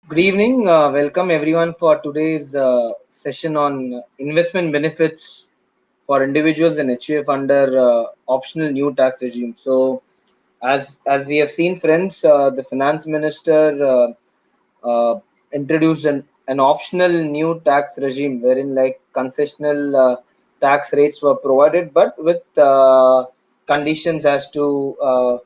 Good evening. Welcome everyone for today's session on investment benefits for individuals and HUF under optional new tax regime. So, as we have seen, friends, the finance minister introduced an optional new tax regime wherein like concessional tax rates were provided, but with conditions as to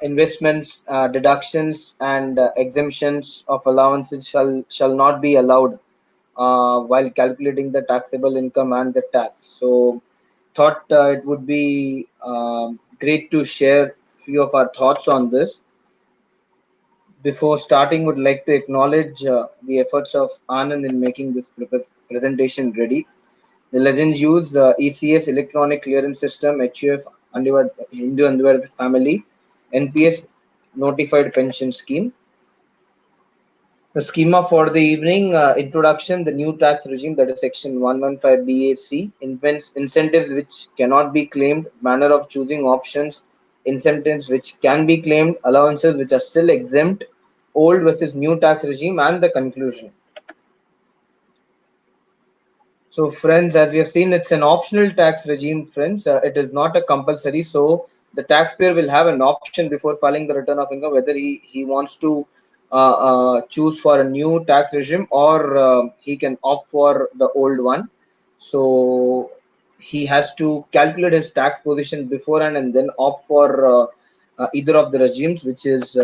investments, deductions, and exemptions of allowances shall not be allowed while calculating the taxable income and the tax. So, thought it would be great to share few of our thoughts on this. Before starting, would like to acknowledge the efforts of Anand in making this presentation ready. The legends use ECS Electronic Clearance System, HUF Hindu Undivided Family, NPS Notified Pension Scheme. The schema for the evening introduction, the new tax regime, that is section 115 BAC, invents incentives which cannot be claimed, manner of choosing options, incentives which can be claimed, allowances which are still exempt, old versus new tax regime, and the conclusion. So, friends, as we have seen, it's an optional tax regime, friends. It is not a compulsory. So, the taxpayer will have an option before filing the return of income whether he wants to choose for a new tax regime or he can opt for the old one. So, he has to calculate his tax position beforehand and then opt for either of the regimes which is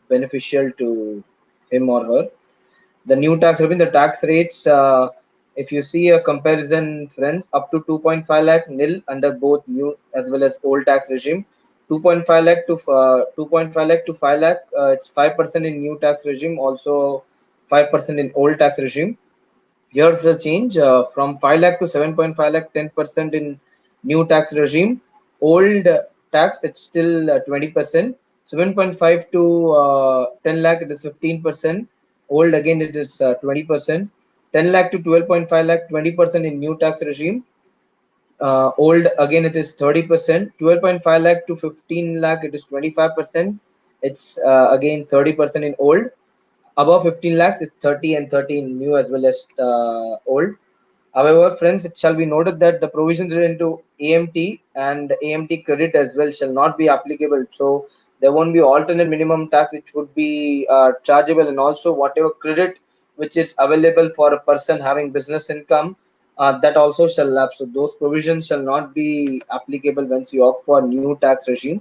beneficial to him or her. The new tax regime, the tax rates, if you see a comparison, friends, up to 2.5 lakh nil under both new as well as old tax regime. 2.5 lakh to 2.5 lakh to 5 lakh, it's 5% in new tax regime, also 5% in old tax regime. Here's the change from 5 lakh to 7.5 lakh, 10% in new tax regime. Old tax, it's still 20%. 7.5 to 10 lakh, it is 15%. Old again, it is 20%. 10 lakh to 12.5 lakh, 20% in new tax regime. Old again, it is 30%. 12.5 lakh to 15 lakh, it is 25%. It's again 30% in old. Above 15 lakhs is 30 and 30 in new as well as old. However, friends, it shall be noted that the provisions related to AMT and AMT credit as well shall not be applicable. So there won't be alternate minimum tax which would be chargeable, and also whatever credit which is available for a person having business income, that also shall lapse. So those provisions shall not be applicable once you opt for new tax regime.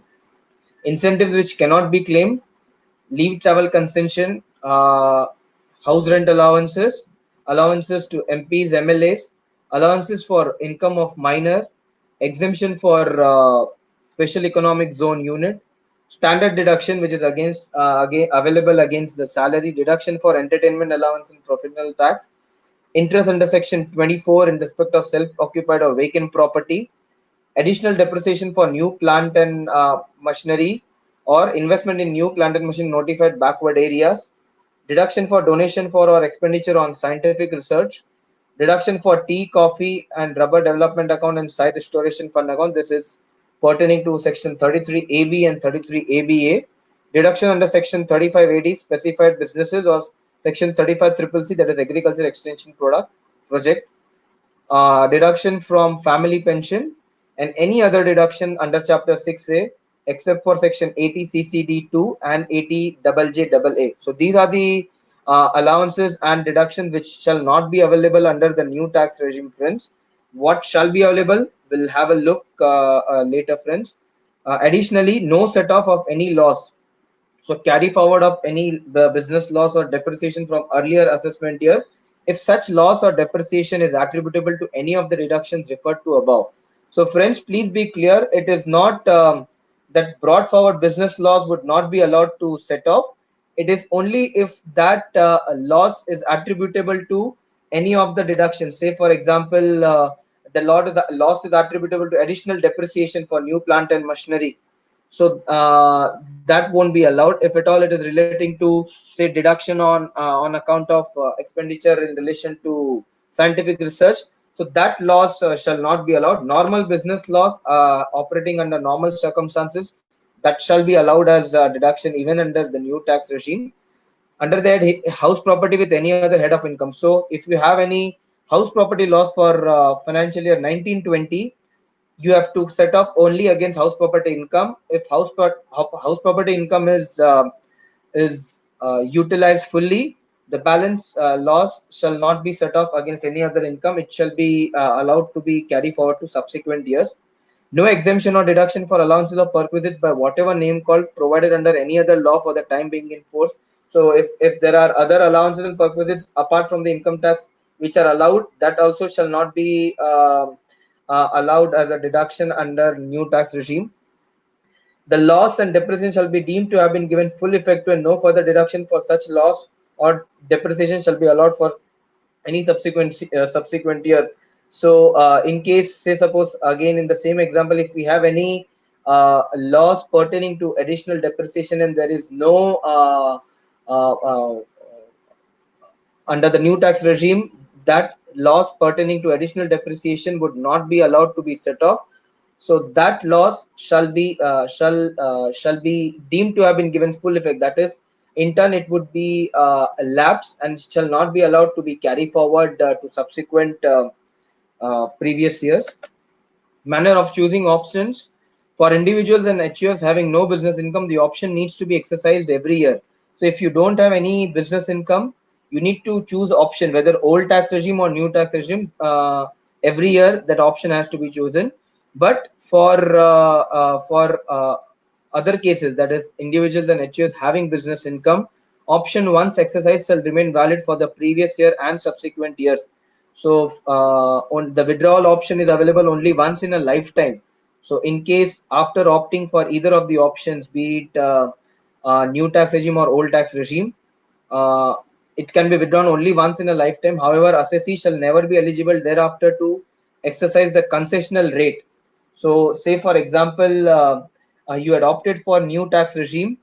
Incentives which cannot be claimed: leave travel concession, house rent allowances, allowances to MPs, MLAs, allowances for income of minor, exemption for special economic zone unit, standard deduction which is again available against the salary, deduction for entertainment allowance and professional tax, interest under section 24 in respect of self-occupied or vacant property, additional depreciation for new plant and machinery or investment in new plant and machine notified backward areas, deduction for donation for or expenditure on scientific research, deduction for tea, coffee, and rubber development account and site restoration fund account. This is pertaining to section 33 AB and 33 ABA. Deduction under section 35 AD specified businesses or section 35 triple C, that is agriculture extension project, deduction from family pension, and any other deduction under Chapter 6A except for Section 80 CCD2 and 80 JJAA. So these are the allowances and deductions which shall not be available under the new tax regime, friends. What shall be available? We'll have a look later, friends. Additionally, no set off of any loss, so carry forward of any business loss or depreciation from earlier assessment year, if such loss or depreciation is attributable to any of the reductions referred to above. So friends, please be clear. It is not that brought forward business loss would not be allowed to set off. It is only if that loss is attributable to any of the deductions. Say, for example, the loss is attributable to additional depreciation for new plant and machinery, so that won't be allowed. If at all it is relating to, say, deduction on account of expenditure in relation to scientific research, so that loss shall not be allowed. Normal business loss operating under normal circumstances, that shall be allowed as deduction even under the new tax regime. under that house property with any other head of income. So if you have any house property loss for financial year 1920, you have to set off only against house property income. If house property income is utilized fully, the balance loss shall not be set off against any other income. It shall be allowed to be carried forward to subsequent years. No exemption or deduction for allowances or perquisites by whatever name called provided under any other law for the time being in force. So if there are other allowances and perquisites apart from the income tax which are allowed, that also shall not be allowed as a deduction under new tax regime. The loss and depreciation shall be deemed to have been given full effect to, and no further deduction for such loss or depreciation shall be allowed for any subsequent year. So in case, say suppose again in the same example, if we have any loss pertaining to additional depreciation and there is no uh, uh, under the new tax regime, that loss pertaining to additional depreciation would not be allowed to be set off. So that loss shall be deemed to have been given full effect. That is, in turn, it would be a lapse and shall not be allowed to be carried forward to subsequent previous years. Manner of choosing options: for individuals and HUFs having no business income, the option needs to be exercised every year. So if you don't have any business income, you need to choose option whether old tax regime or new tax regime. Every year that option has to be chosen. But for other cases, that is individuals and HUFs having business income, option once exercised shall remain valid for the previous year and subsequent years. So on the withdrawal option is available only once in a lifetime. So in case after opting for either of the options, be it new tax regime or old tax regime, uh, it can be withdrawn only once in a lifetime. However, assessee shall never be eligible thereafter to exercise the concessional rate. So, say for example, you had opted for new tax regime,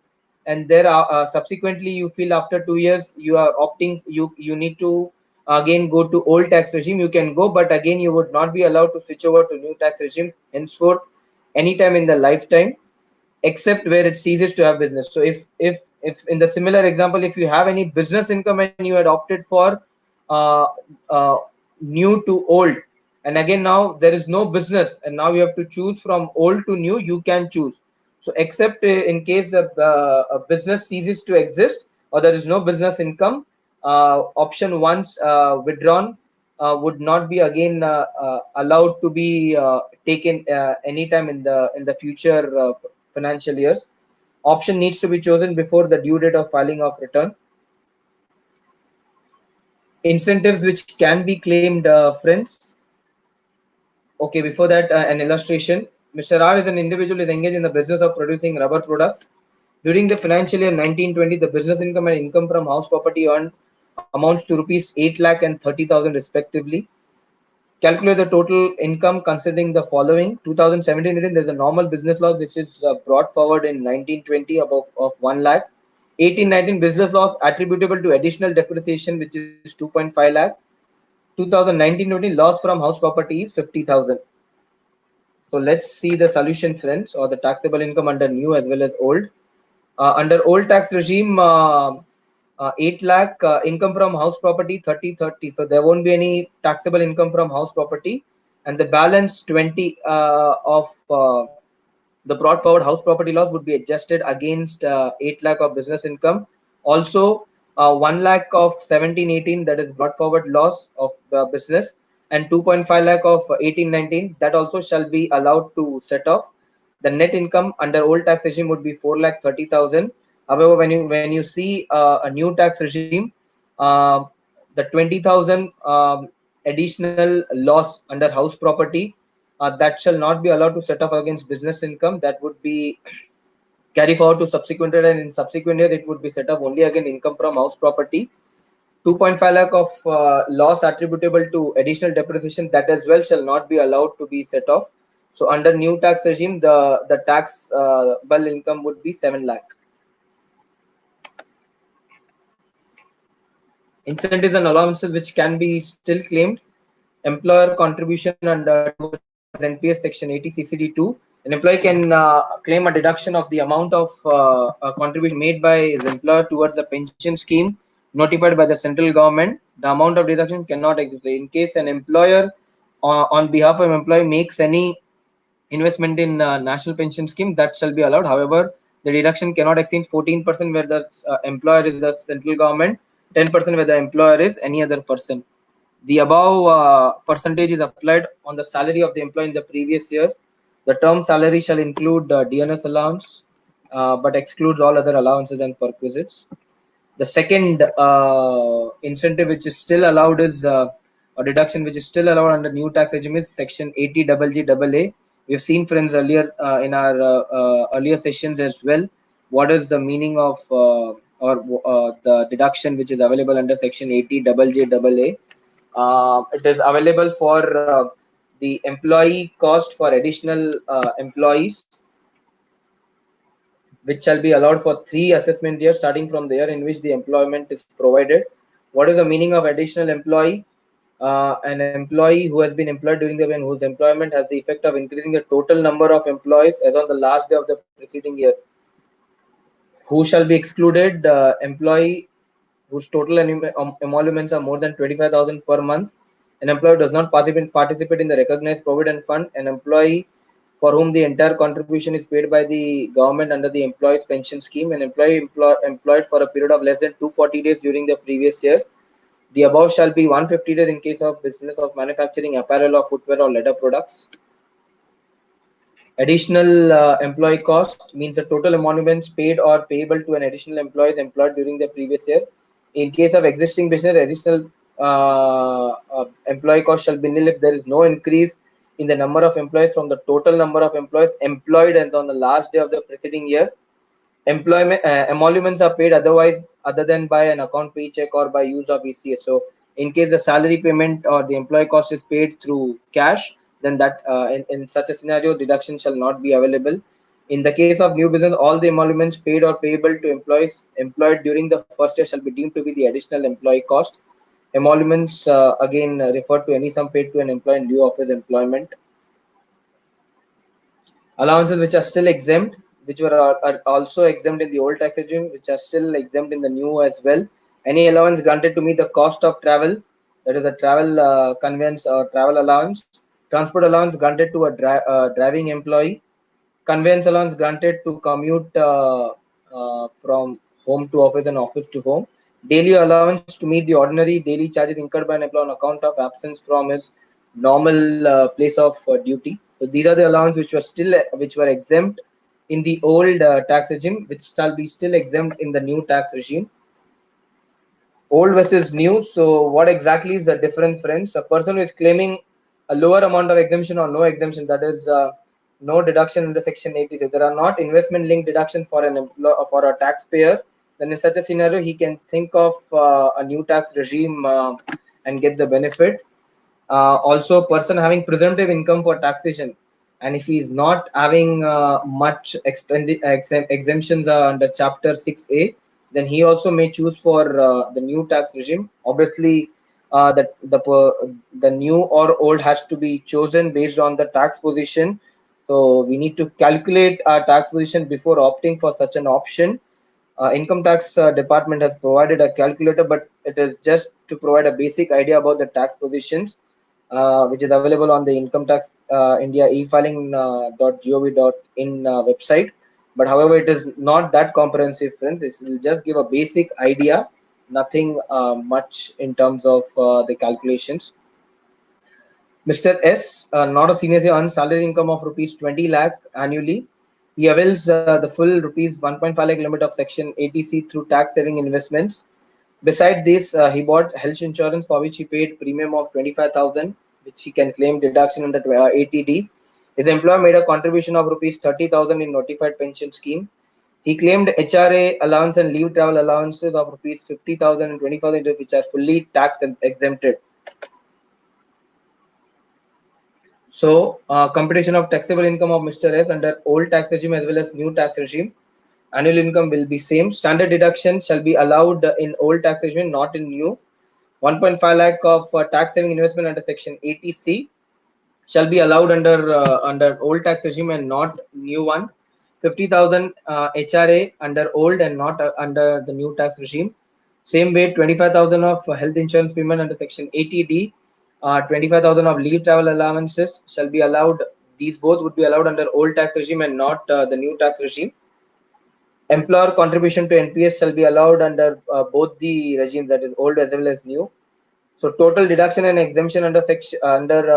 and there are subsequently you feel after 2 years you are opting, you need to again go to old tax regime. You can go, but again you would not be allowed to switch over to new tax regime henceforth anytime in the lifetime, except where it ceases to have business. So if in the similar example, if you have any business income and you had opted for uh, uh, new to old, and again now there is no business and now you have to choose from old to new, you can choose. So except in case a business ceases to exist or there is no business income, option once withdrawn would not be again allowed to be taken anytime in the future financial years. Option needs to be chosen before the due date of filing of return. Incentives which can be claimed, friends. Okay, before that, an illustration. Mr. R is an individual is engaged in the business of producing rubber products. During the financial year 1920, the business income and income from house property earned amounts to rupees 8 lakh and 30,000 respectively. Calculate the total income considering the following: 2017-18, there's a normal business loss which is brought forward in 1920 above of 1 lakh. 18-19, business loss attributable to additional depreciation which is 2.5 lakh. 2019-20, loss from house property is 50,000. So let's see the solution, friends, or the taxable income under new as well as old. Under old tax regime, 8 lakh income from house property 30-30. So there won't be any taxable income from house property, and the balance 20 of the brought forward house property loss would be adjusted against 8 lakh of business income. Also, 1 lakh of 17-18, that is brought forward loss of business, and 2.5 lakh of 18-19, that also shall be allowed to set off. The net income under old tax regime would be 4 lakh 30,000. However, when you see a new tax regime, uh, the 20,000 additional loss under house property, that shall not be allowed to set off against business income. That would be carry forward to subsequent year, and in subsequent year it would be set off only again income from house property. 2.5 lakh of loss attributable to additional depreciation, that as well shall not be allowed to be set off. So under new tax regime, the taxable income would be 7 lakh. Incentives and allowances which can be still claimed: employer contribution under NPS section 80 CCD 2. An employee can claim a deduction of the amount of a contribution made by his employer towards the pension scheme notified by the central government. The amount of deduction cannot exist. In case an employer on behalf of an employee makes any investment in national pension scheme, that shall be allowed. However, the deduction cannot exceed 14% where the employer is the central government, 10% where the employer is any other person. The above percentage is applied on the salary of the employee in the previous year. The term salary shall include DNS allowance, but excludes all other allowances and perquisites. The second incentive which is still allowed is a deduction which is still allowed under new tax regime is section 80 double G double A. We've seen, friends, earlier in our earlier sessions as well, what is the meaning of or the deduction which is available under section 80 double J double A. It is available for the employee cost for additional employees, which shall be allowed for 3 assessment years starting from the year in which the employment is provided. What is the meaning of additional employee? An employee who has been employed during the year and whose employment has the effect of increasing the total number of employees as on the last day of the preceding year. Who shall be excluded? Employee whose total emoluments are more than 25,000 per month. An employee does not participate in the recognized provident fund. An employee for whom the entire contribution is paid by the government under the employees pension scheme. An employee employed for a period of less than 240 days during the previous year. The above shall be 150 days in case of business of manufacturing apparel or footwear or leather products. Additional employee cost means the total emoluments paid or payable to an additional employee employed during the previous year. In case of existing business, additional employee cost shall be nil if there is no increase in the number of employees from the total number of employees employed and on the last day of the preceding year. Employment emoluments are paid otherwise other than by an account paycheck or by use of ECS. So in case the salary payment or the employee cost is paid through cash, then that in such a scenario deduction shall not be available. In the case of new business, all the emoluments paid or payable to employees employed during the first year shall be deemed to be the additional employee cost. Emoluments again refer to any sum paid to an employee in lieu of his employment. Allowances which are still exempt, which are also exempt in the old tax regime, which are still exempt in the new as well. Any allowance granted to meet the cost of travel, that is a travel conveyance or travel allowance. Transport allowance granted to a driving employee. Conveyance allowance granted to commute from home to office and office to home. Daily allowance to meet the ordinary daily charges incurred by an employee on account of absence from his normal place of duty. So these are the allowances which were exempt in the old tax regime, which shall be still exempt in the new tax regime. Old versus new. So what exactly is the difference, friends? A person who is claiming a lower amount of exemption or no exemption, that is no deduction under section 80. So there are not investment linked deductions for for a taxpayer. Then in such a scenario, he can think of a new tax regime and get the benefit. Also, person having presumptive income for taxation, and if he is not having much exemptions under chapter 6A, then he also may choose for the new tax regime. Obviously the new or old has to be chosen based on the tax position. So we need to calculate our tax position before opting for such an option. Income tax department has provided a calculator, but it is just to provide a basic idea about the tax positions, which is available on the income tax India efiling.gov.in website. But however, it is not that comprehensive, friends. It will just give a basic idea, nothing much in terms of the calculations. Mr. S, not a senior, earns salary income of rupees 20 lakh annually. He avails the full rupees 1.5 lakh limit of section 80C through tax saving investments. Beside this, he bought health insurance for which he paid premium of 25,000, which he can claim deduction under 80D. His employer made a contribution of rupees 30,000 in notified pension scheme. He claimed HRA allowance and leave travel allowances of rupees 50,000 and 20,000, which are fully tax exempted. So, computation of taxable income of Mr. S under old tax regime as well as new tax regime. Annual income will be same. Standard deduction shall be allowed in old tax regime, not in new. 1.5 lakh of tax saving investment under section 80C shall be allowed under old tax regime and not new one. 50,000 HRA under old and not under the new tax regime. Same way, 25,000 of health insurance payment under Section 80D, 25,000 of leave travel allowances shall be allowed. These both would be allowed under old tax regime and not the new tax regime. Employer contribution to NPS shall be allowed under both the regimes, that is old as well as new. So total deduction and exemption under section under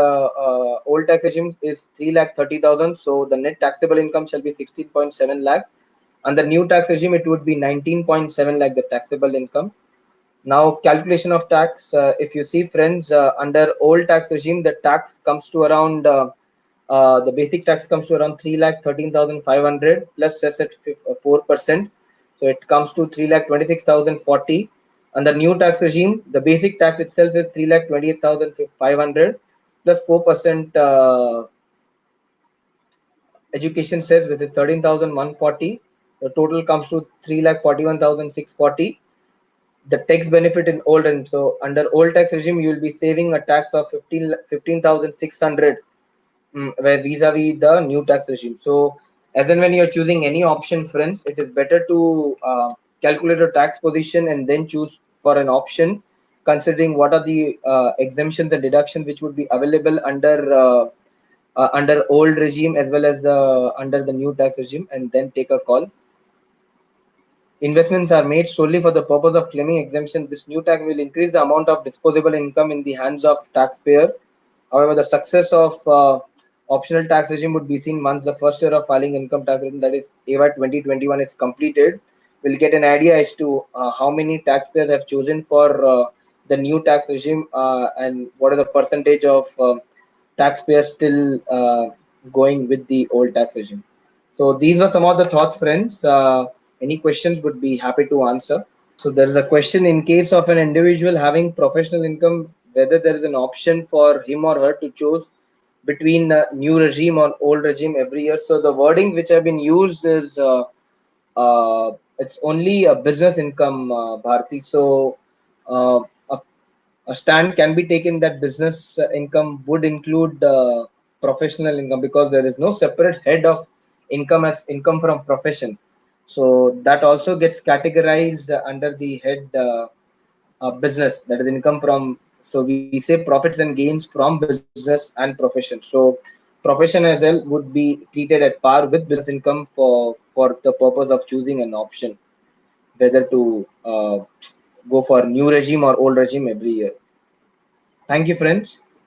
old tax regime is 3,30,000. So the net taxable income shall be 16.7 lakh. Under new tax regime, it would be 19.7 lakh the taxable income. Now calculation of tax. If you see, friends, under old tax regime, the tax comes to around the basic tax comes to around 3,13,500 plus cess at 4%. So it comes to 3,26,040. Under new tax regime, the basic tax itself is 3,28,500 plus 4% education cess, which is 13,140. The total comes to 3,41,640. The tax benefit in old, and so under old tax regime you will be saving a tax of 15,600, where vis-a-vis the new tax regime. So as and when you're choosing any option, friends, it is better to calculate a tax position and then choose for an option considering what are the exemptions and deductions which would be available under old regime as well as under the new tax regime, and then take a call. Investments are made solely for the purpose of claiming exemption. This new tax will increase the amount of disposable income in the hands of taxpayer. However, the success of optional tax regime would be seen once the first year of filing income tax return, that is AY 2021, is completed. We'll get an idea as to how many taxpayers have chosen for the new tax regime and what is the percentage of taxpayers still going with the old tax regime. So these were some of the thoughts, friends. Any questions would be happy to answer. So there is a question: in case of an individual having professional income, whether there is an option for him or her to choose between new regime or old regime every year. So the wording which have been used is it's only a business income, Bharti. So uh, a, a stand can be taken that business income would include professional income because there is no separate head of income as income from profession. So that also gets categorized under the head business, that is income from. So we say profits and gains from business and profession. So profession as well would be treated at par with business income for the purpose of choosing an option whether to go for new regime or old regime every year. Thank you, friends.